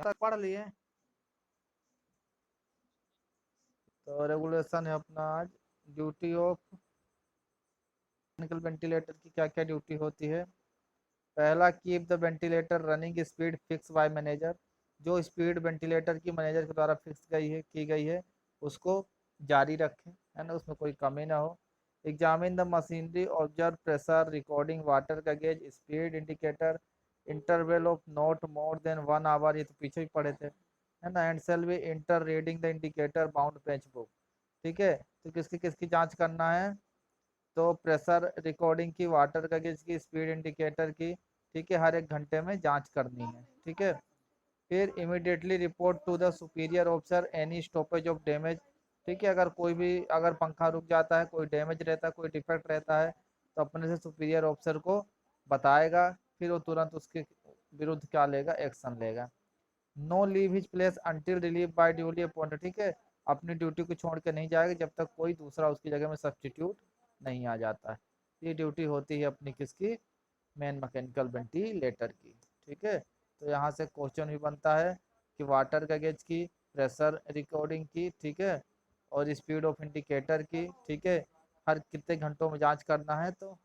तक पढ़ लिए। तो रेगुलेशन है अपना आज, ड्यूटी ऑफ मैकेनिकल वेंटिलेटर की क्या क्या ड्यूटी होती है। पहला, keep the ventilator running speed fix by manager. जो स्पीड वेंटिलेटर की मैनेजर के द्वारा फिक्स की गई है उसको जारी रखें, है ना, उसमें कोई कमी ना हो। Examine the machinery, observe pressure, recording water का gauge, speed indicator, interval of not more than 1 hour, ये तो पीछे ही पढ़े थे, है ना। And shall be inter reading the indicator bound page book. ठीक है, तो किसकी किसकी जांच करना है, तो प्रेशर रिकॉर्डिंग की, वाटर का गेज की, स्पीड इंडिकेटर की, ठीक है, हर एक घंटे में जांच करनी है। ठीक है, फिर immediately report to the superior officer any stoppage of damage. ठीक है, अगर कोई भी, अगर पंखा रुक जाता है, कोई डैमेज रहता है, कोई डिफेक्ट रहता है, तो अपने से सुपीरियर ऑफिसर को बताएगा, फिर वो तुरंत उसके विरुद्ध क्या लेगा, एक्शन लेगा। No leave his place until relieve by duly appointed. ठीक है, अपनी ड्यूटी को छोड़ के नहीं जाएगा जब तक कोई दूसरा उसकी जगह में सब्स्टिट्यूट नहीं आ जाता है। ये ड्यूटी होती है अपनी किसकी, मेन मैकेनिकल वेंटिलेटर की। ठीक है, तो यहाँ से क्वेश्चन भी बनता है कि वाटर का गेज की, प्रेशर रिकॉर्डिंग की, ठीक है, और स्पीड ऑफ इंडिकेटर की, ठीक है, हर कितने घंटों में जांच करना है, तो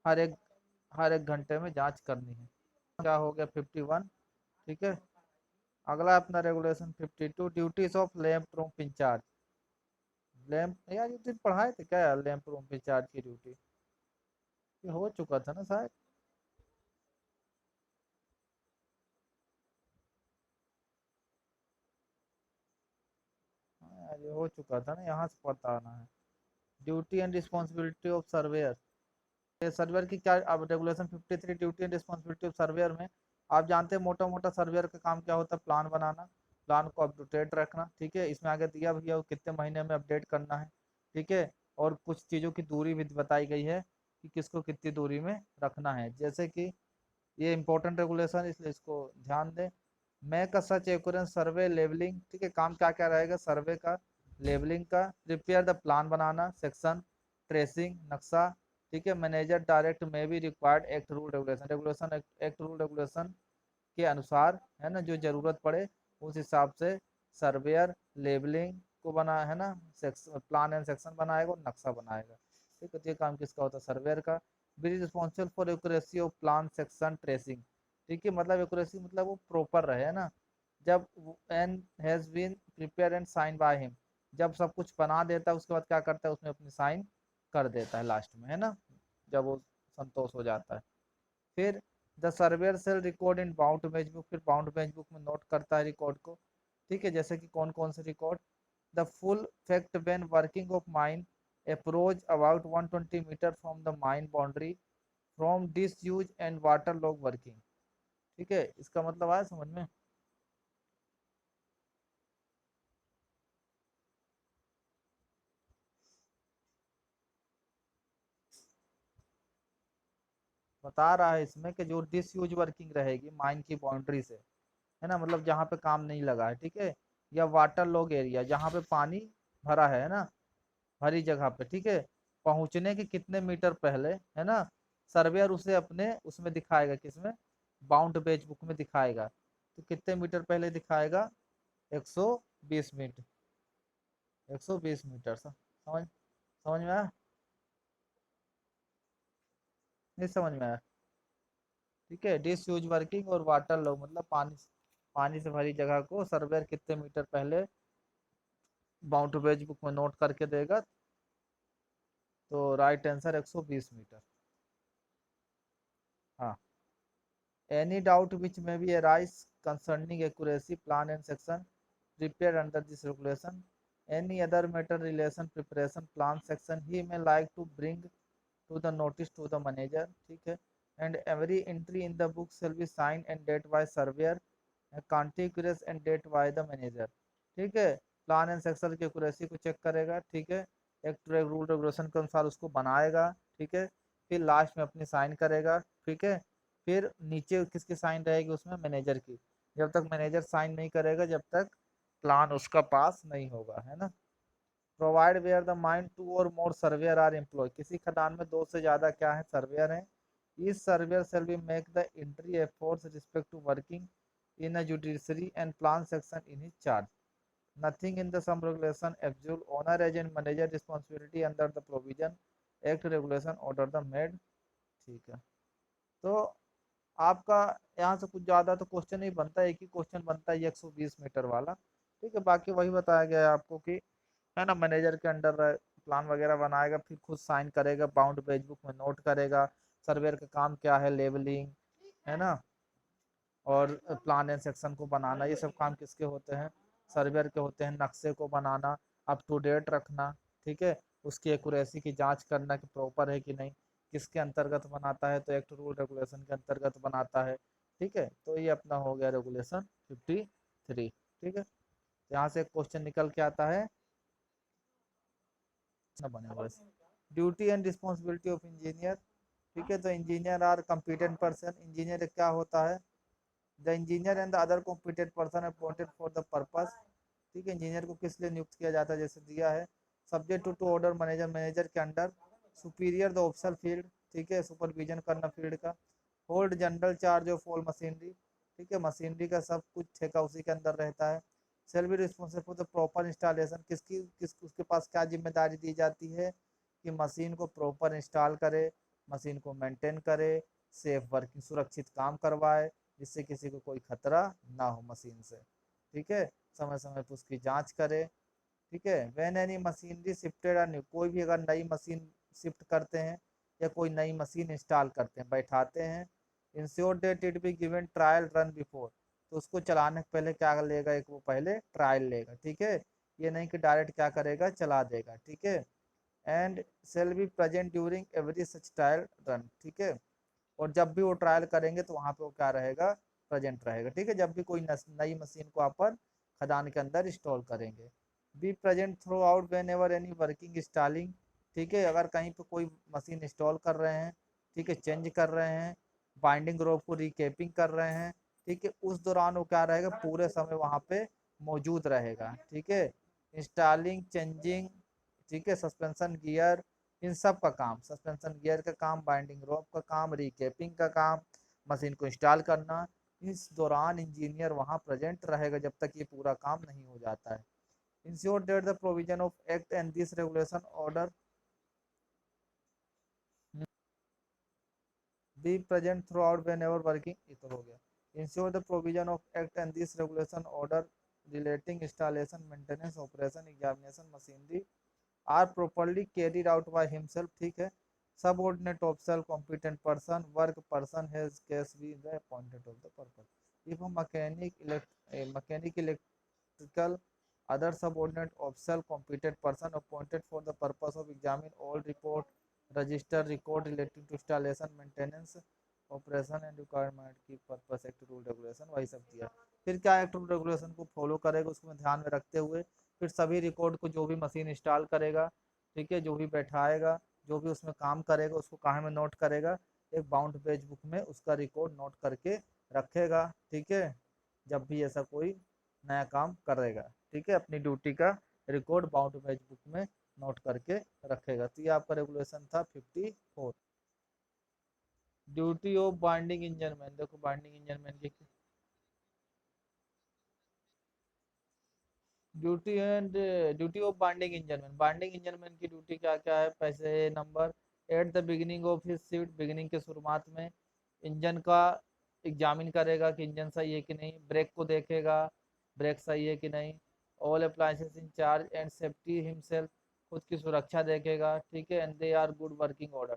हर एक हर एक घंटे में जांच करनी है। क्या हो गया 51। ठीक है, अगला अपना regulation 52, duties of lamp room in charge. Lamp यार, ये दिन पढ़ाए थे क्या यार, लैंप रूम इंचार्ज की ड्यूटी, ये हो चुका था ना शायद। हाँ यार, ये हो चुका था ना, यहाँ से पता आना है। Duty and responsibility of surveyor. Surveyor की क्या, अब regulation 53, duty and responsibility of surveyor में आप जानते हैं मोटा मोटा सर्वेयर का काम क्या होता है, प्लान बनाना, प्लान को अपडेट रखना। ठीक है, इसमें आगे दिया भैया वो कितने महीने में अपडेट करना है। ठीक है, और कुछ चीज़ों की दूरी भी बताई गई है कि किसको कितनी दूरी में रखना है, जैसे कि ये इंपॉर्टेंट रेगुलेशन, इसलिए इसको ध्यान दें। Make a such accurate survey levelling. ठीक है, काम क्या क्या रहेगा, सर्वे का, लेवलिंग का, prepare the plan banana, section, tracing, नक्शा। ठीक है, मैनेजर डायरेक्ट में भी required act rule regulation, act rule regulation के अनुसार, है ना, जो जरूरत पड़े उस हिसाब से सर्वेयर लेबलिंग को बना, है ना, सेक्शन, प्लान एंड सेक्शन बनाएगा और नक्शा बनाएगा। ठीक है, तो ये काम किसका होता है, सर्वेयर का। B responsible for accuracy of plan section tracing. ठीक है, मतलब एक्यूरेसी मतलब वो प्रॉपर रहे, है ना। जब and has been prepare and sign by him, जब सब कुछ बना देता है उसके बाद क्या करता है, उसमें अपनी साइन कर देता है लास्ट में, है ना, जब वो संतोष हो जाता है। फिर the surveyor shall record in bound page book, फिर बाउंड पेज बुक में नोट करता है रिकॉर्ड को। ठीक है, जैसे कि कौन कौन से record, the full fact when working of mine approach about 120 metre from the mine boundary from disuse and water log working. ठीक है, इसका मतलब आया समझ में। बता रहा है इसमें कि जो डिसयूज वर्किंग रहेगी माइन की बाउंड्री से, है ना, मतलब जहाँ पे काम नहीं लगा है, ठीक है, या वाटर लॉग एरिया जहाँ पे पानी भरा है ना, भरी जगह पे, ठीक है, पहुंचने के कितने मीटर पहले, है ना, सर्वेयर उसे अपने उसमें दिखाएगा, किसमें, बाउंड पेज बुक में दिखाएगा। तो कितने मीटर पहले दिखाएगा, 120 मीटर, 120 मीटर समझ समझ में आया, नहीं समझ में आया। ठीक है, डिस यूज वर्किंग और वाटर लो मतलब पानी से भरी जगह को सर्वेयर कितने मीटर पहले बाउंड पेज बुक में नोट करके देगा, तो राइट आंसर 120 मीटर। हाँ, एनी डाउट विच में be arise concerning accuracy plan and section prepared under this regulation, any other matter relation preparation plan section he may like to bring to the notice to the manager। ठीक है, and every entry in the book shall be signed and date by surveyor and contiguous and date by the manager। ठीक है, plan and section की accuracy को check करेगा, ठीक है, act rule regulation के अनुसार उसको बनाएगा, ठीक है, फिर लास्ट में अपनी साइन करेगा। ठीक है, फिर नीचे किसकी साइन रहेगी उसमें, मैनेजर की। जब तक मैनेजर साइन नहीं करेगा जब तक प्लान उसका पास नहीं होगा, है ना। Provide where the mine two or more surveyor are employ, किसी खदान में दो से ज्यादा क्या है, सर्वेयर है। इस surveyor shall be make the entry efforts respect to working in a judiciary and plan section in his charge. Nothing in the some regulation absolute owner agent manager responsibility under the provision act regulation order the made। ठीक है, तो आपका यहाँ से कुछ ज़्यादा तो question नहीं बनता, एक ही क्वेश्चन बनता है 120 मीटर वाला। ठीक है, बाकी वही बताया गया है आपको कि है ना, मैनेजर के अंडर प्लान वगैरह बनाएगा, फिर खुद साइन करेगा, बाउंड पेज बुक में नोट करेगा, सर्वेयर का काम क्या है, लेवलिंग, है ना, और प्लान एंड सेक्शन को बनाना, ये सब काम किसके होते हैं, सर्वेयर के होते हैं। नक्शे को बनाना, अप टू डेट रखना, ठीक है, उसकी एक्यूरेसी की जांच करना कि प्रॉपर है कि नहीं, किसके अंतर्गत बनाता है, तो एक्ट रूल रेगुलेशन के अंतर्गत बनाता है। ठीक है, तो ये अपना हो गया रेगुलेशन 53। ठीक है, यहाँ से एक क्वेश्चन निकल के आता है ना, बने बस। Duty and responsibility of engineer. ठीक है, तो engineer are competent person, engineer क्या होता है, the engineer and the other competent person appointed for the purpose. ठीक है, इंजीनियर को किस लिए नियुक्त किया जाता है, जैसे दिया है, subject to order manager, manager के under, superior the official field, ठीक है, सुपरविजन करना फील्ड का, hold general charge of all machinery, ठीक है, मशीनरी का सब कुछ ठेका उसी के अंदर रहता है। Shall be responsible for the proper installation, किस उसके पास क्या जिम्मेदारी दी जाती है कि मशीन को प्रॉपर इंस्टॉल करे, मशीन को मेंटेन करे, सेफ वर्किंग, सुरक्षित काम करवाए, जिससे किसी को कोई खतरा ना हो मशीन से। ठीक है, समय समय पर उसकी जांच करे। ठीक है, व्हेन एनी मशीनरी शिफ्टेड और न्यू, कोई भी अगर नई मशीन शिफ्ट करते हैं या कोई नई मशीन इंस्टॉल करते हैं, बैठाते हैं, ensure that it be given trial run before, तो उसको चलाने से पहले क्या लेगा, एक वो पहले ट्रायल लेगा। ठीक है, ये नहीं कि डायरेक्ट क्या करेगा, चला देगा। ठीक है, and shall be present during every such trial run. ठीक है, और जब भी वो ट्रायल करेंगे तो वहाँ पे वो क्या रहेगा, प्रेजेंट रहेगा। ठीक है, जब भी कोई नई मशीन को अपन खदान के अंदर इंस्टॉल करेंगे। B present throughout when ever any working installing. ठीक है, अगर कहीं पे कोई मशीन इंस्टॉल कर रहे हैं, ठीक है, चेंज कर रहे हैं, बाइंडिंग रोप को रिकेपिंग कर रहे हैं, ठीक है, उस दौरान वो क्या रहेगा, पूरे समय वहाँ पे मौजूद रहेगा। ठीक है, इंस्टॉलिंग, चेंजिंग, ठीक है, सस्पेंशन गियर, इन सब का काम, सस्पेंशन गियर का काम, बाइंडिंग रोप का काम, रिकेपिंग का काम, मशीन को इंस्टॉल करना, इस दौरान इंजीनियर वहां प्रेजेंट रहेगा जब तक ये पूरा काम नहीं हो जाता है। Ensure that the provision of act and this regulation order be present throughout whenever working, ये तो हो गया। Ensure the provision of act and this regulation order relating installation, maintenance, operation, examination machinery are properly carried out by himself. ठीक है, subordinate official competent person, work person has case be the appointed of the purpose. If mechanic electrical other subordinate official competent person appointed for the purpose of examine all report, register record relating to installation, maintenance, operation and requirement की purpose act rule regulation, वही सब दिया। फिर क्या act rule regulation को follow करेगा, उसको ध्यान में रखते हुए फिर सभी रिकॉर्ड को, जो भी मशीन इंस्टॉल करेगा, ठीक है, जो भी बैठाएगा, जो भी उसमें काम करेगा, उसको कहाँ में नोट करेगा, एक बाउंड पेज बुक में उसका रिकॉर्ड नोट करके रखेगा। ठीक है, जब भी ऐसा कोई नया काम करेगा, ठीक है, अपनी ड्यूटी का रिकॉर्ड बाउंड पेज बुक में नोट करके रखेगा। तो ये आपका रेगुलेशन था 54। ड्यूटी ऑफ बाइंडिंग इंजनमैन, देखो बाइंडिंग इंजनमैन की duty and duty of binding engineman, binding engineman की ड्यूटी क्या क्या है, पैसे number, at the beginning of his shift, beginning के शुरुआत में इंजन का एग्जामिन करेगा कि इंजन सही है कि नहीं, ब्रेक को देखेगा, ब्रेक सही है कि नहीं, all appliances in charge and safety himself, खुद की सुरक्षा देखेगा। ठीक है, and they are good working order.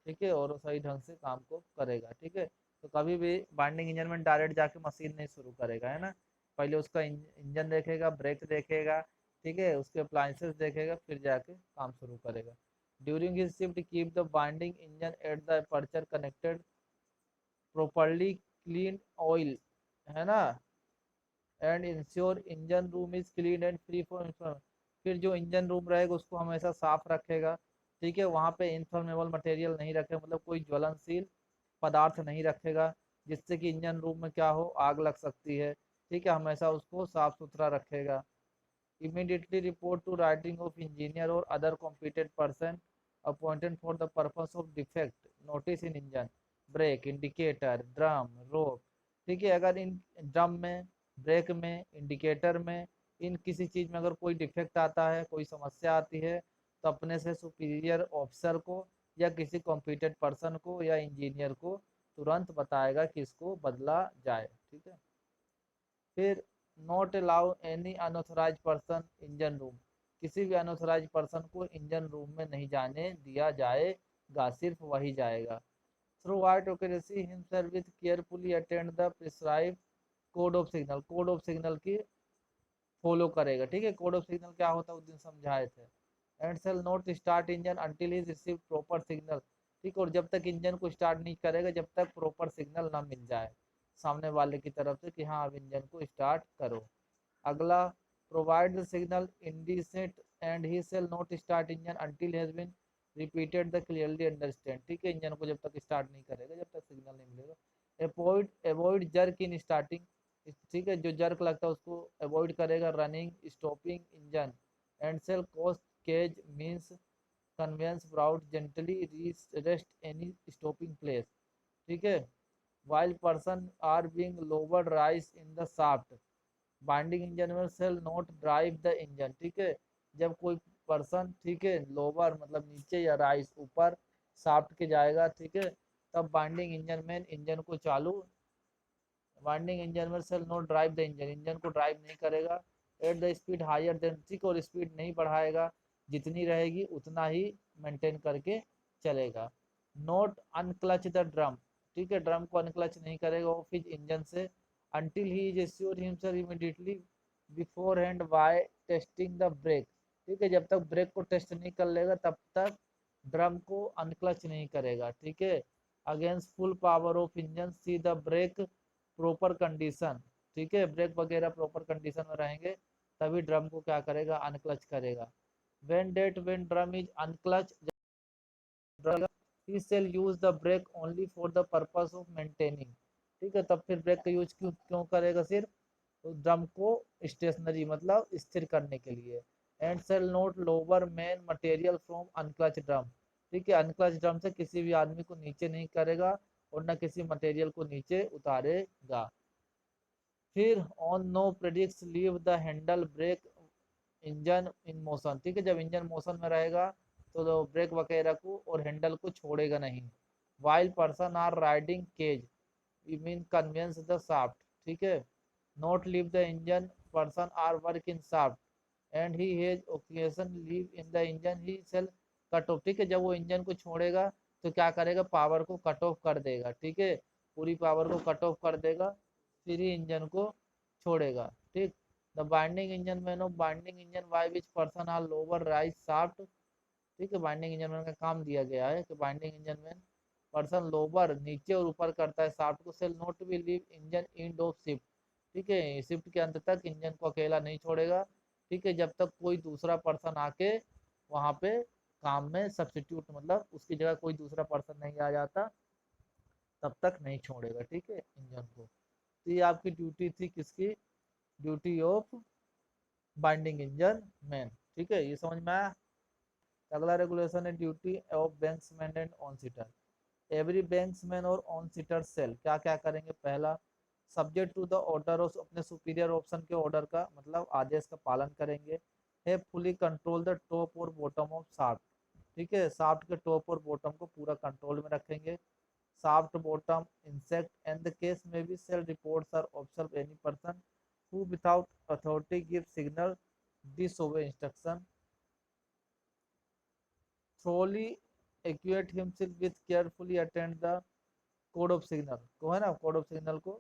ठीक है, और वो सही ढंग से काम को करेगा। ठीक है, तो कभी भी बाइंडिंग इंजन में डायरेक्ट जाके मशीन नहीं शुरू करेगा, है ना, पहले उसका इंजन देखेगा, ब्रेक देखेगा, ठीक है, उसके अप्लायंसेस देखेगा, फिर जाके काम शुरू करेगा। During his shift keep the binding engine at the aperture connected properly, clean oil, है ना, and ensure engine room is clean and free from, फिर जो इंजन रूम रहेगा उसको हमेशा साफ रखेगा। ठीक है, वहाँ पे इनफ्लेमेबल मटेरियल नहीं रखे, मतलब कोई ज्वलनशील पदार्थ नहीं रखेगा, जिससे कि इंजन रूम में क्या हो, आग लग सकती है। ठीक है, हमेशा उसको साफ सुथरा रखेगा। Immediately report to writing of engineer और other competent person appointed for the purpose of defect notice in engine, brake, indicator, drum, rope. ठीक है। अगर इन ड्रम में, ब्रेक में, इंडिकेटर में, इन किसी चीज़ में अगर कोई डिफेक्ट आता है, कोई समस्या आती है, तो अपने से सुपीरियर ऑफिसर को या किसी कॉम्पिटेंट पर्सन को या इंजीनियर को तुरंत बताएगा कि इसको बदला जाए। ठीक है। फिर not allow any unauthorise person engine room, किसी भी अनऑथराइज पर्सन को इंजन रूम में नहीं जाने दिया जाएगा, सिर्फ वही जाएगा। थ्रू आउट ओकेरेसी himself with carefully attend the prescribe code of signal, code of signal की फॉलो करेगा। ठीक है। कोड ऑफ सिग्नल क्या होता है उस दिन समझाए थे। And shall not start engine until he receive proper signal, ठीक। और जब तक इंजन को स्टार्ट नहीं करेगा जब तक प्रॉपर सिग्नल ना मिल जाए सामने वाले की तरफ से कि हाँ अब इंजन को स्टार्ट करो। अगला, provide the signal indecent and he shall not start engine until has been repeated the clearly understand, ठीक है। इंजन को जब तक स्टार्ट नहीं करेगा जब तक सिग्नल नहीं मिलेगा। अवॉइड जर्क इन स्टार्टिंग, ठीक है। जो जर्क लगता है उसको अवॉइड करेगा। Running stopping engine and shall cause cage means conveyance brought gently rest any stopping place, ठीक है। While person are being lowered raise in the shaft, winding engine में shall not drive the engine, ठीक है। जब कोई person, ठीक है, lower मतलब नीचे या राइस ऊपर शाफ्ट के जाएगा, ठीक है, तब बाइंडिंग इंजन में इंजन को चालू, वाइंडिंग इंजन में shall not drive the engine, engine को ड्राइव नहीं करेगा। At the speed higher than, ठीक, और स्पीड नहीं बढ़ाएगा, जितनी रहेगी उतना ही मेंटेन करके चलेगा। नॉट अनक्लच द ड्रम, ठीक है, ड्रम को अनक्लच नहीं करेगा ऑफ हिज इंजन से until he is assured himself immediately beforehand by testing the brake, ठीक है। जब तक ब्रेक को टेस्ट नहीं कर लेगा तब तक ड्रम को अनक्लच नहीं करेगा, ठीक है। Against full power of engine see the brake proper condition, ठीक है। ब्रेक वगैरह प्रॉपर कंडीशन में रहेंगे तभी ड्रम को क्या करेगा, अनक्लच करेगा। when drum is unclutch, he shall use the brake only for the purpose of maintaining, ठीक है। तब फिर ब्रेक का यूज क्यों क्यों करेगा, सिर्फ तो ड्रम को स्टेशनरी मतलब स्थिर करने के लिए। And shall not lower men material from unclutch drum, ठीक है। अनक्लच ड्रम से किसी भी आदमी को नीचे नहीं करेगा और न किसी मटेरियल को नीचे उतारेगा। फिर on no pretext leave the handle brake engine in motion, ठीक है। जब इंजन मोशन में रहेगा तो ब्रेक वगैरह को और हैंडल को छोड़ेगा नहीं। While person are riding cage mean conveyance the shaft, ठीक है। Not leave the engine person are work in shaft and he has occasion leave in the engine he shall cut off, ठीक है। जब वो engine को छोड़ेगा तो क्या करेगा, पावर को कट ऑफ कर देगा, ठीक है। पूरी पावर को कट ऑफ कर देगा फिर ही इंजन को छोड़ेगा, ठीक। The binding engine man of binding engine by which person are lower raise shaft, ठीक है। बाइंडिंग इंजन मैन का काम दिया गया है कि binding engine man person lower नीचे और ऊपर करता है शाफ्ट को, shall not be leave engine and of shift, ठीक है। शिफ्ट के अंत तक इंजन को अकेला नहीं छोड़ेगा, ठीक है। जब तक कोई दूसरा पर्सन आके वहां पे काम में सब्सिट्यूट मतलब उसकी जगह कोई दूसरा पर्सन नहीं आ जाता तब तक नहीं छोड़ेगा, ठीक है, इंजन को। तो ये आपकी ड्यूटी थी, किसकी, duty of binding engine man, ठीक है। ये समझ में आया। अगला रेगुलेशन है duty of banksman and onsetter. Every banksman और ऑन सीटर सेल क्या क्या करेंगे, पहला, subject to the order of, अपने सुपीरियर ऑप्शन के ऑर्डर का मतलब आदेश का पालन करेंगे। है फुली कंट्रोल द टॉप और बॉटम ऑफ शाफ्ट, ठीक है। शाफ्ट के टॉप और बॉटम को पूरा कंट्रोल में रखेंगे। Shaft bottom inspect and the case में भी shall reports are observe any person who without authority gives signal disobey instruction, thoroughly acquaint himself with carefully attend the code of signal को, है ना, code of signal को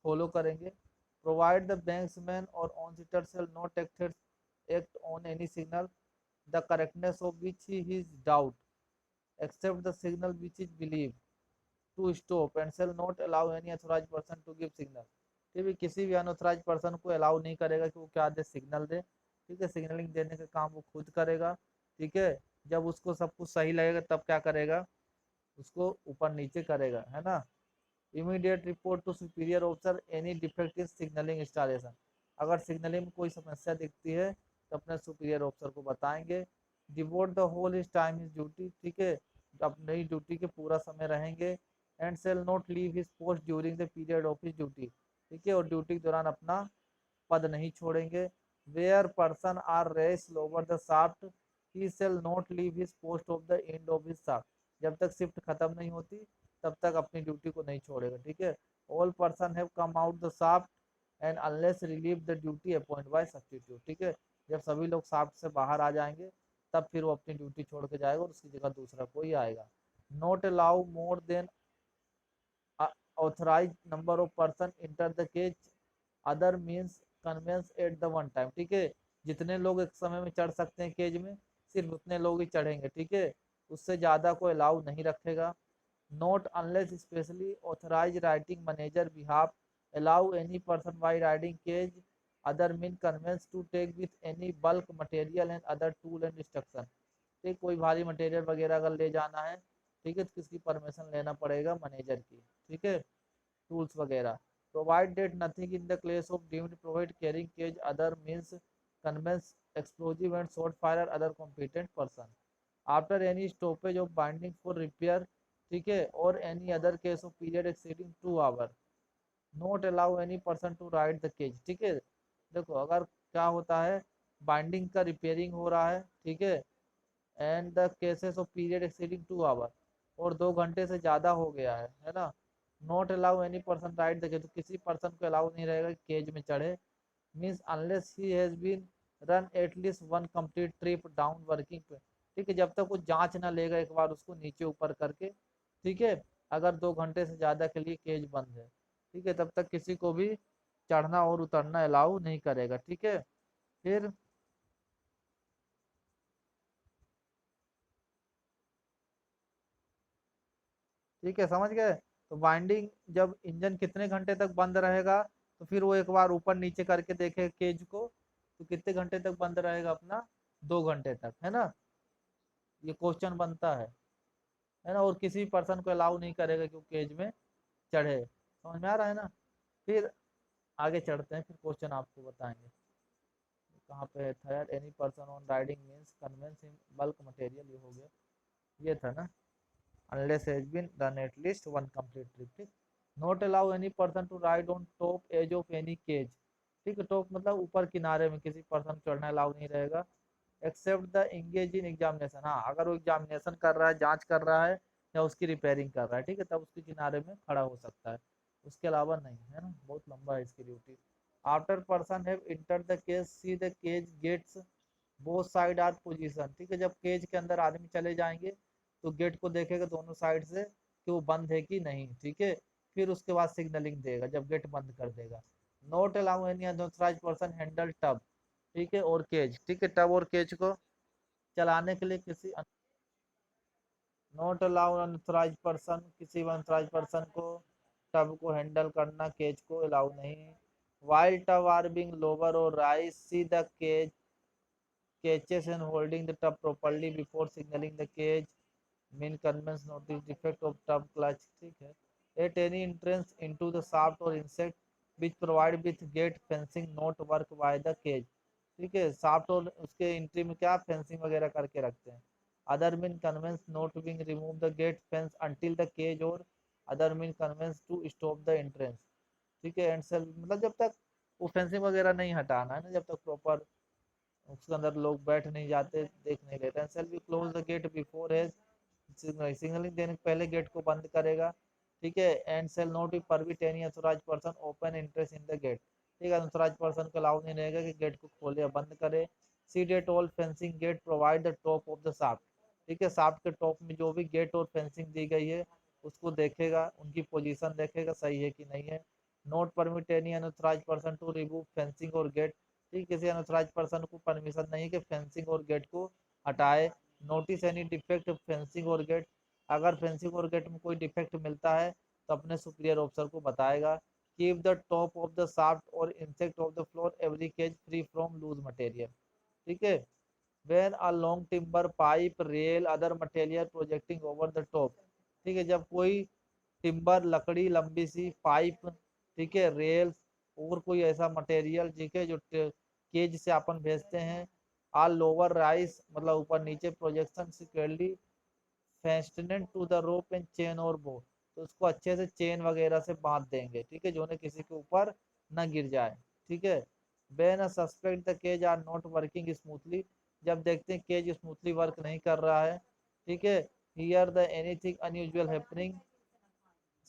follow करेंगे। Provide the banksman और onsetter shall not act on any signal the correctness of which he is doubt except the signal which is believe to stop and shall not allow any authorise person to give signal, ठीक है। किसी भी unauthorise person को allow नहीं करेगा कि वो क्या दे, सिग्नल दे, ठीक है। सिग्नलिंग देने का काम वो खुद करेगा, ठीक है। जब उसको सब कुछ सही लगेगा तब क्या करेगा, उसको ऊपर नीचे करेगा, है ना। Immediate report to superior officer any defect in signalling installation, अगर सिग्नलिंग में कोई समस्या दिखती है तो अपने सुपीरियर ऑफिसर को बताएंगे। Devote the whole is time is duty, ठीक है। अपनी ड्यूटी के पूरा समय रहेंगे। And shall not leave his post during the period of his duty, ठीक है, और ड्यूटी के दौरान अपना पद नहीं छोड़ेंगे। Where person are rest over the shaft he shall not leave his post of the end of his shaft, जब तक शिफ्ट खत्म नहीं होती तब तक अपनी ड्यूटी को नहीं छोड़ेगा, ठीक है। All person have come out the shaft and unless relieve the duty appoint by substitute, ठीक है, जब सभी लोग शाफ्ट से बाहर आ जाएंगे तब फिर वो अपनी ड्यूटी छोड़ के जाएगा और उसकी जगह दूसरा कोई आएगा। Not allow more than authorized number of person enter the cage, other means conveyance at the one time, ठीक है, जितने लोग एक समय में चढ़ सकते हैं केज में सिर्फ उतने लोग ही चढ़ेंगे, ठीक है, उससे ज़्यादा कोई अलाउ नहीं रखेगा। Not unless specially authorise writing manager behalf allow any person by riding cage other mean conveyance to take with any bulk material and other tool and instruction, ठीक, कोई भारी मटेरियल वगैरह अगर ले जाना है, ठीक है, तो किसकी परमिशन लेना पड़ेगा, मैनेजर की, ठीक है, टूल्स वगैरह। Provide that nothing in the case of deemed provide carrying cage other means conveyance explosive and short fire other competent person after any stoppage of binding for repair, ठीक है, और any other case of period exceeding 2 hour not allow any person to ride the cage, ठीक है। देखो अगर क्या होता है, बाइंडिंग का रिपेयरिंग हो रहा है, ठीक है, and the cases of period exceeding 2 hour और 2 घंटे से ज़्यादा हो गया है ना, not allow any person ride the cage, तो किसी पर्सन को अलाउ नहीं रहेगा केज में चढ़े, means unless he has been run at least one complete trip down working पे, ठीक है, जब तक वो जांच ना लेगा एक बार उसको नीचे ऊपर करके, ठीक है, अगर 2 घंटे से ज़्यादा के लिए केज बंद है, ठीक है, तब तक किसी को भी चढ़ना और उतरना अलाउ नहीं करेगा, ठीक है। फिर ठीक है, समझ गए। तो वाइंडिंग जब इंजन कितने घंटे तक बंद रहेगा, तो फिर वो एक बार ऊपर नीचे करके देखे केज को, तो कितने घंटे तक बंद रहेगा अपना, 2 घंटे तक, है ना, ये क्वेश्चन बनता है ना, और किसी पर्सन को अलाउ नहीं करेगा कि वो केज में चढ़े, समझ में आ रहा है ना। फिर आगे चढ़ते हैं, फिर क्वेश्चन आपको बताएंगे कहाँ पे था यार, any person on riding means conveyance in bulk material, ये हो गया, ये था ना, unless has been done at least one complete trip, ठीक, not allow any person to ride on top edge of any cage, ठीक है, टॉप मतलब ऊपर किनारे में किसी पर्सन चढ़ना अलाउ नहीं रहेगा, except the engage in examination, हाँ अगर वो एग्जामिनेशन कर रहा है, जांच कर रहा है या उसकी रिपेयरिंग कर रहा है, ठीक है, तब उसके किनारे में खड़ा हो सकता है, उसके अलावा नहीं, है ना, बहुत लंबा है इसकी duty. After person have enter the cage see the cage gates both side are position, ठीक है, जब केज के अंदर आदमी चले जाएंगे तो गेट को देखेगा दोनों साइड से कि वो बंद है कि नहीं, ठीक है, फिर उसके बाद सिग्नलिंग देगा जब गेट बंद कर देगा। Not allow any unauthorised person handle tub, ठीक है, और केज, ठीक है, टब और केज को चलाने के लिए नोट अलाउ अनऑथराइज्ड पर्सन, किसी अनऑथराइज्ड पर्सन को टब को हैंडल करना, केज को अलाउ नहीं। While tub are being lower और raise see the cage catches and holding the tub properly before signaling the cage mean conveys notice defect of tub clutch, ठीक है, at any entrance into the shaft or insect which provide with gate fencing not work by the cage, ठीक है, shaft और उसके entry में क्या fencing वगैरह करके रखते हैं। Other mean conveyance not being remove the gate fence until the cage और other mean conveyance to stop the entrance, ठीक है, एंड सेल मतलब जब तक वो फेंसिंग वगैरह नहीं हटाना है ना, जब तक प्रॉपर उसके अंदर लोग बैठ नहीं जाते, देख नहीं लेते हैं, shall be close the gate before है, सिग्नलिंग देने के पहले गेट को बंद करेगा, ठीक है, and shall not permit any unauthorised person open interest in the gate, ठीक है, अनऑथराइज्ड पर्सन को अलाउ नहीं रहेगा कि गेट को खोले या बंद करे। See that all fencing gate provide the top of the shaft, ठीक है, शाफ्ट के टॉप में जो भी गेट और फेंसिंग दी गई है उसको देखेगा, उनकी पोजीशन देखेगा सही है कि नहीं है। Not permit any unauthorised person to remove fencing और गेट, ठीक, किसी अनऑथराइज्ड पर्सन को परमिशन नहीं कि फेंसिंग और गेट को हटाए। नोटिस एनी डिफेक्ट फेंसिंग और गेट, अगर फेंसिंग और गेट में कोई डिफेक्ट मिलता है तो अपने सुपीरियर ऑफिसर को बताएगा। Keep the top of the shaft और insect of the floor every cage free from loose material, ठीक है, when a long timber pipe rail other material projecting over the top, ठीक है, जब कोई टिम्बर लकड़ी लंबी सी पाइप, ठीक है, रेल और कोई ऐसा मटेरियल, ठीक है, जो केज से अपन भेजते हैं, आर लोअर राइस मतलब ऊपर नीचे projection securely fastened to the rope and chain और बो, तो उसको अच्छे से चेन वगैरह से बांध देंगे, ठीक है, जो ने किसी के ऊपर न गिर जाए, ठीक है। When a suspect the cage are not working smoothly, जब देखते हैं केज स्मूथली वर्क नहीं कर रहा है, ठीक है। Here the anything unusual happening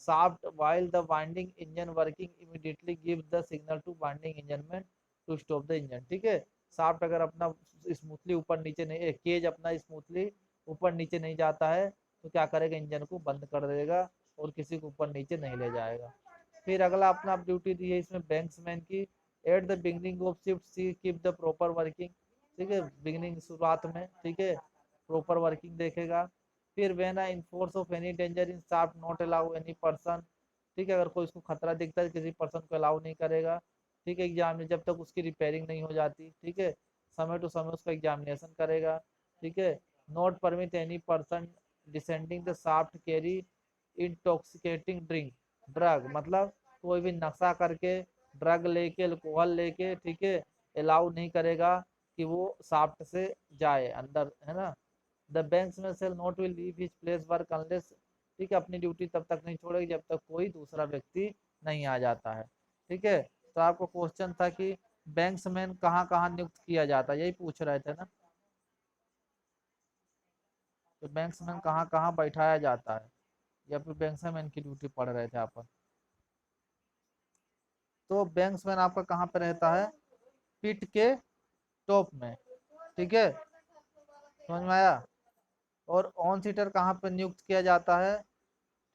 shaft while the winding engine working immediately gives the signal to winding engine man to stop the engine, ठीक है। शाफ्ट अगर अपना स्मूथली ऊपर नीचे नहीं, केज अपना स्मूथली ऊपर नीचे नहीं जाता है तो क्या करेगा, इंजन को बंद कर देगा और किसी को ऊपर नीचे नहीं ले जाएगा। फिर अगला अपना ड्यूटी दी है इसमें बैंक्समैन की, at the beginning of shift see keep the proper working, ठीक है, बिगनिंग शुरुआत में, ठीक है, प्रॉपर वर्किंग देखेगा। फिर when in force of any danger in shaft not allow any person, ठीक है, अगर कोई उसको खतरा दिखता है किसी पर्सन को अलाउ नहीं करेगा, ठीक है, एग्जाम में जब तक उसकी रिपेयरिंग नहीं हो जाती, ठीक है, समय टू समय उसका एग्जामिनेशन करेगा, ठीक है। Not permit any person descending the shaft carry intoxicating drink drug, मतलब कोई भी नशा करके ड्रग लेके अल्कोहल लेके, ठीक है, अलाउ नहीं करेगा कि वो शाफ्ट से जाए अंदर, है ना। The बैंक्समैन shall not will leave his place work unless, ठीक है, अपनी ड्यूटी तब तक नहीं छोड़ेगी जब तक कोई दूसरा व्यक्ति नहीं आ जाता है, ठीक है। तो आपको क्वेश्चन था कि बैंक्समैन कहाँ कहाँ नियुक्त किया जाता है, यही पूछ रहे थे ना, तो बैंक्समैन कहाँ कहाँ बैठाया जाता है, या फिर बैंक्समैन की ड्यूटी पढ़ रहे थे आप। तो बैंक्समैन आपका कहाँ पे रहता है, पिट के टॉप में, ठीक है, समझ में आया। और ऑन सीटर कहाँ पे नियुक्त किया जाता है,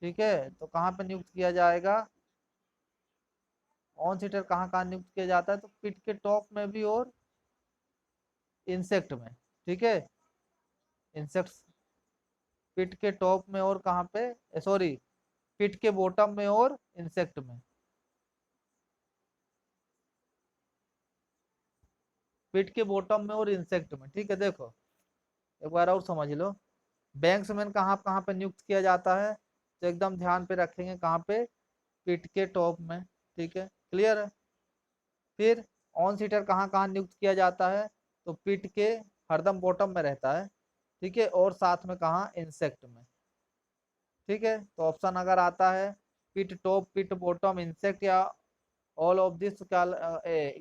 ठीक है, तो कहाँ पे नियुक्त किया जाएगा, ऑन सीटर कहाँ कहाँ नियुक्त किया जाता है, तो पिट के टॉप में भी और इंसेक्ट में, ठीक है, इंसेक्ट पिट के टॉप में और कहाँ पे, सॉरी, पिट के बॉटम में और इंसेक्ट में, पिट के बॉटम में और इंसेक्ट में, ठीक है। देखो एक बार और समझ लो, बैंक्समैन कहाँ कहाँ पे नियुक्त किया जाता है, तो एकदम ध्यान पे रखेंगे कहाँ पे, पिट के टॉप में, ठीक है, क्लियर है। फिर ऑन सीटर कहाँ कहाँ नियुक्त किया जाता है, तो पिट के हरदम बॉटम में रहता है, ठीक है, और साथ में कहाँ, इंसेक्ट में, ठीक है। तो ऑप्शन अगर आता है पिट टॉप, पिट बॉटम, इंसेक्ट, या ऑल ऑफ दिस, क्या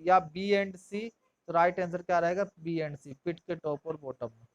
या बी एंड सी, तो राइट आंसर क्या रहेगा, बी एंड सी, पिट के टॉप और बॉटम में।